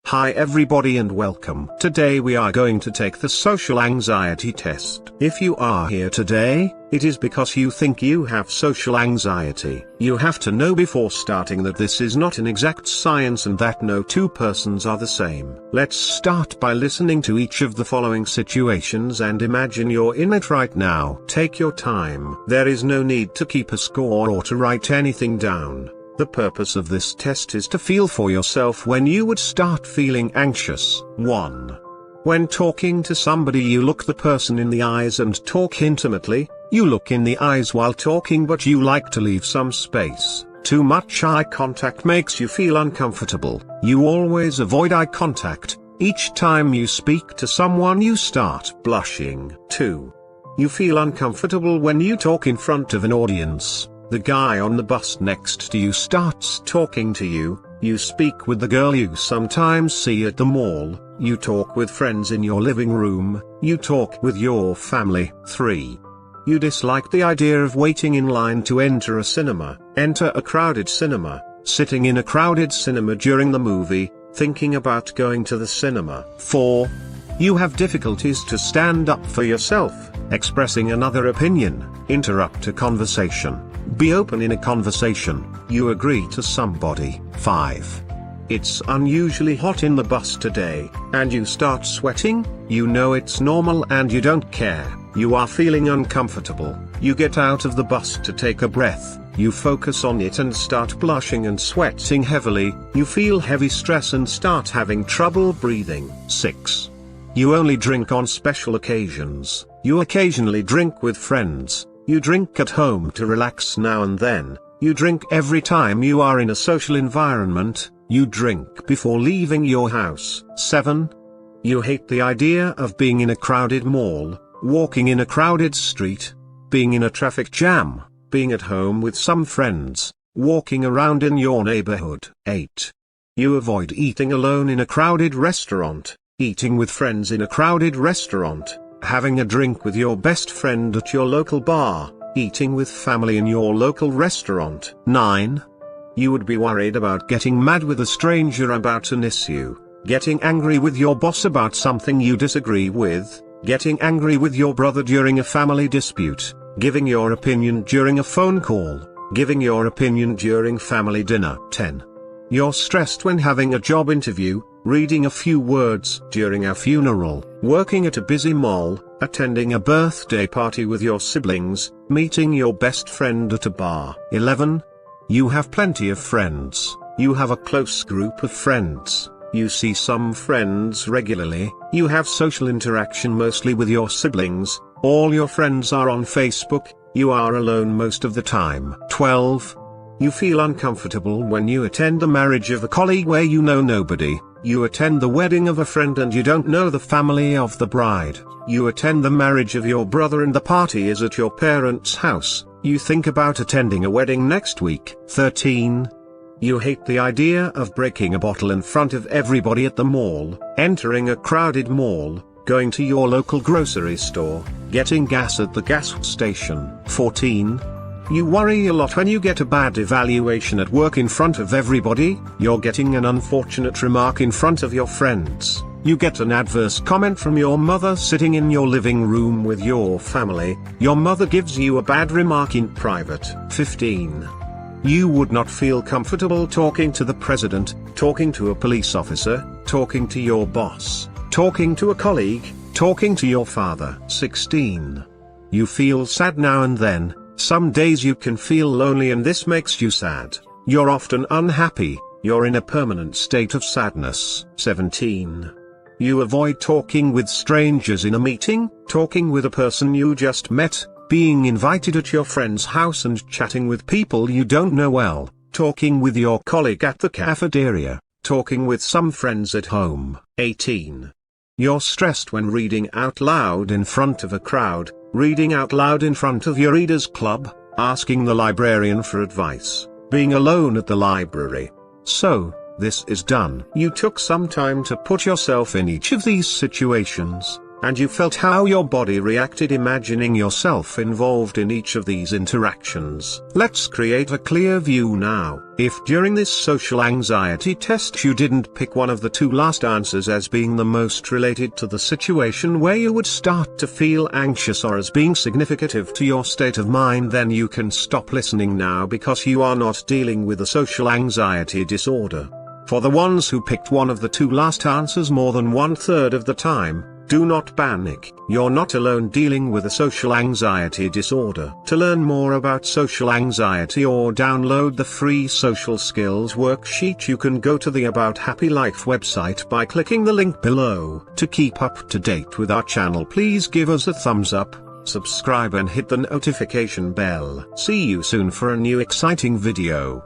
Hi everybody and welcome. Today we are going to take the social anxiety test. If you are here today, it is because you think you have social anxiety. You have to know before starting that this is not an exact science and that no two persons are the same. Let's start by listening to each of the following situations and imagine you're in it right now. Take your time. There is no need to keep a score or to write anything down. The purpose of this test is to feel for yourself when you would start feeling anxious. 1. When talking to somebody you look the person in the eyes and talk intimately. You look in the eyes while talking but you like to leave some space. Too much eye contact makes you feel uncomfortable. You always avoid eye contact. Each time you speak to someone you start blushing. 2. You feel uncomfortable when you talk in front of an audience. The guy on the bus next to you starts talking to you. You speak with the girl you sometimes see at the mall. You talk with friends in your living room. You talk with your family. 3. You dislike the idea of waiting in line to enter a cinema. Enter a crowded cinema. Sitting in a crowded cinema during the movie, thinking about going to the cinema. 4. You have difficulties to stand up for yourself, expressing another opinion, interrupt a conversation. Be open in a conversation. You agree to somebody. 5. It's unusually hot in the bus today, and you start sweating. You know it's normal and you don't care. You are feeling uncomfortable. You get out of the bus to take a breath. You focus on it and start blushing and sweating heavily. You feel heavy stress and start having trouble breathing. 6. You only drink on special occasions. You occasionally drink with friends. You drink at home to relax now and then. You drink every time you are in a social environment. You drink before leaving your house. 7. You hate the idea of being in a crowded mall, walking in a crowded street, being in a traffic jam, being at home with some friends, walking around in your neighborhood. 8. You avoid eating alone in a crowded restaurant, eating with friends in a crowded restaurant, having a drink with your best friend at your local bar, eating with family in your local restaurant. 9. You would be worried about getting mad with a stranger about an issue, getting angry with your boss about something you disagree with, getting angry with your brother during a family dispute, giving your opinion during a phone call, giving your opinion during family dinner. 10. You're stressed when having a job interview, reading a few words during a funeral, working at a busy mall, attending a birthday party with your siblings, meeting your best friend at a bar. 11. You have plenty of friends. You have a close group of friends. You see some friends regularly. You have social interaction mostly with your siblings. All your friends are on Facebook. You are alone most of the time. 12. You feel uncomfortable when you attend the marriage of a colleague where you know nobody. You attend the wedding of a friend and you don't know the family of the bride. You attend the marriage of your brother and the party is at your parents' house. You think about attending a wedding next week. 13. You hate the idea of breaking a bottle in front of everybody at the mall, entering a crowded mall, going to your local grocery store, getting gas at the gas station. 14. You worry a lot when you get a bad evaluation at work in front of everybody. You're getting an unfortunate remark in front of your friends. You get an adverse comment from your mother sitting in your living room with your family. Your mother gives you a bad remark in private. 15. You would not feel comfortable talking to the president, talking to a police officer, talking to your boss, talking to a colleague, talking to your father. 16. You feel sad now and then. Some days you can feel lonely and this makes you sad. You're often unhappy. You're in a permanent state of sadness. 17. You avoid talking with strangers in a meeting, talking with a person you just met, being invited at your friend's house and chatting with people you don't know well, talking with your colleague at the cafeteria, talking with some friends at home. 18. You're stressed when reading out loud in front of a crowd, reading out loud in front of your readers' club, asking the librarian for advice, being alone at the library. So, this is done. You took some time to put yourself in each of these situations. and you felt how your body reacted imagining yourself involved in each of these interactions. Let's create a clear view now. If during this social anxiety test you didn't pick one of the two last answers as being the most related to the situation where you would start to feel anxious or as being significant to your state of mind, then you can stop listening now because you are not dealing with a social anxiety disorder. For the ones who picked one of the two last answers more than 1/3 of the time, do not panic. You're not alone dealing with a social anxiety disorder. To learn more about social anxiety or download the free social skills worksheet, you can go to the About Happy Life website by clicking the link below. To keep up to date with our channel, please give us a thumbs up, subscribe and hit the notification bell. See you soon for a new exciting video.